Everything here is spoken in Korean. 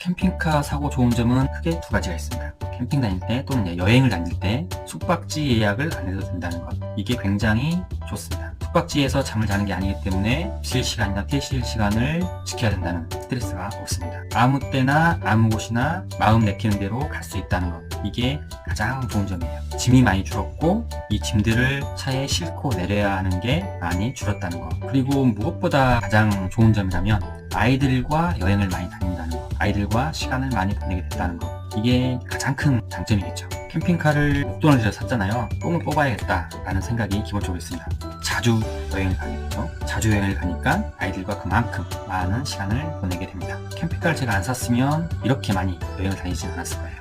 캠핑카 사고 좋은 점은 크게 두 가지가 있습니다. 캠핑 다닐 때 또는 여행을 다닐 때 숙박지 예약을 안 해도 된다는 것, 이게 굉장히 좋습니다. 숙박지에서 잠을 자는 게 아니기 때문에 실시간이나 퇴실 시간을 지켜야 된다는 스트레스가 없습니다. 아무 때나 아무 곳이나 마음 내키는 대로 갈 수 있다는 것, 이게 가장 좋은 점이에요. 짐이 많이 줄었고 이 짐들을 차에 싣고 내려야 하는 게 많이 줄었다는 것, 그리고 무엇보다 가장 좋은 점이라면 아이들과 여행을 많이 다닌다는 것, 아이들과 시간을 많이 보내게 됐다는 것, 이게 가장 큰 장점이겠죠. 캠핑카를 목돈을 들여 샀잖아요. 똥을 뽑아야겠다라는 생각이 기본적으로 있습니다. 자주 여행을 가겠죠. 자주 여행을 가니까 아이들과 그만큼 많은 시간을 보내게 됩니다. 캠핑카를 제가 안 샀으면 이렇게 많이 여행을 다니진 않았을 거예요.